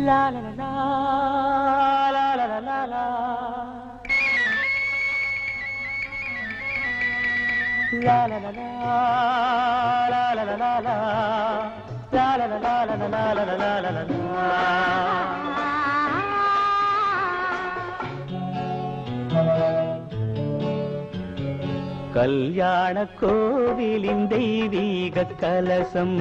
La la la la la la la la la. La la la la la la la la la. La la la la la la la la la la la. கல்யாண கோவிலின் தெய்வீக கலசம்,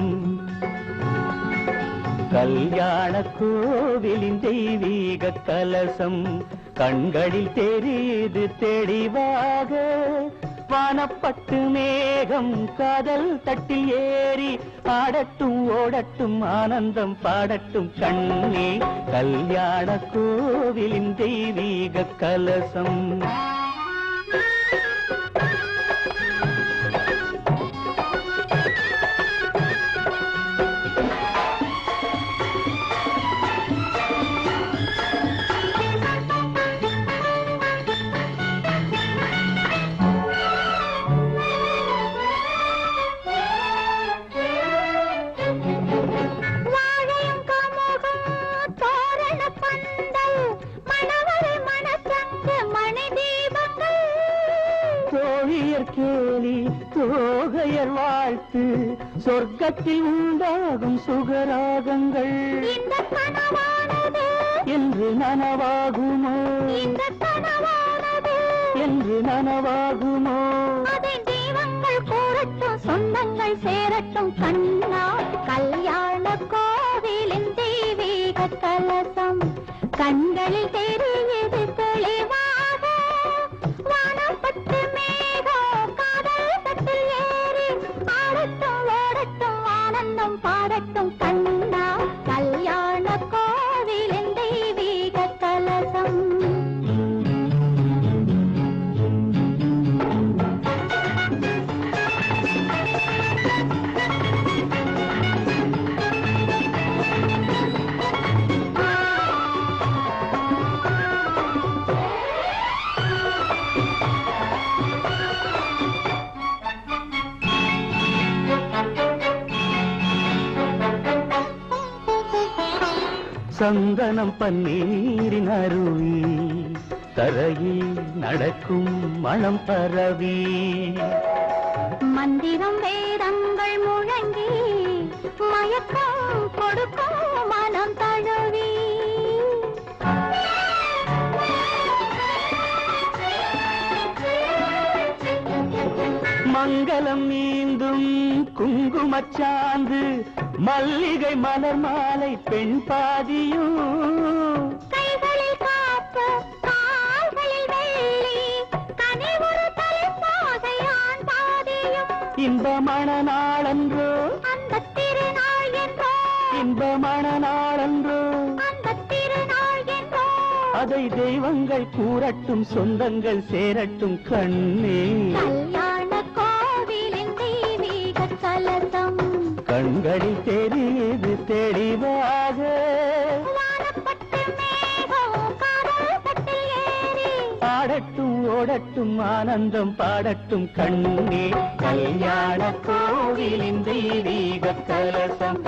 கல்யாண கோவிலின் தெய்வீக கலசம் கண்களில் தெரியுது தெளிவாக. வானப்பட்டு மேகம் காதல் தட்டில் ஏறி ஆடட்டும் ஓடட்டும் ஆனந்தம் பாடட்டும் கண்ணே. கல்யாண கோவிலின் தெய்வீக கலசம். கேலி தோகையர் வாழ்த்து சொர்க்கத்தில் உண்டாகும் சுகராகங்கள் என்று நனவாகுமோ, என்று நனவாகுமோ. அதை தெய்வங்கள் கூறட்டும் சொந்தங்கள் சேரட்டும் கண்ணா. கல்யாண கோவிலின் தெய்வீக கலசம் கண்களில் தெரியுது தெளிவாக. வானப்பட்டு மேகம் காதல் தட்டில் ஏறி ஆடட்டும் ஓடட்டும் ஆனந்தம் பாடட்டும் கண்ணா. கல்யாண கோவிலின் தெய்வீக கலசம். சந்தனம் பன்னீரின் அருவி தரையில் நடக்கும் மனம் பரவி. மந்திரம் வேதங்கள் முழங்கி மயக்கம் கொடுக்கும் மனம் தழுவி. மங்களம் நீந்தும் குங்குமச்சாந்து மல்லிகை மலர் மாலை பெண் பாதியும். கைகளில் காப்பு கால்களில் வெள்ளி கனிவுறு தலைப்பாகை ஆண் பாதியும். இன்பமான நாளன்றோ அந்த திருநாள் என்றோ, இன்பமான நாளன்றோ அந்த திருநாள் என்றோ. அதை தெய்வங்கள் கூறட்டும் சொந்தங்கள் சேரட்டும் கண்ணே. கல்யாண கோவிலின் தெய்வீக கலசம் கண்களில் தெரியுது தெளிவாக. வானப்பட்டு மேகம் காதல் தட்டில் ஏறி ஆடட்டும் ஓடட்டும் ஆனந்தம் பாடட்டும் கண்ணே. கல்யாண கோவிலின் தெய்வீக கலசம்.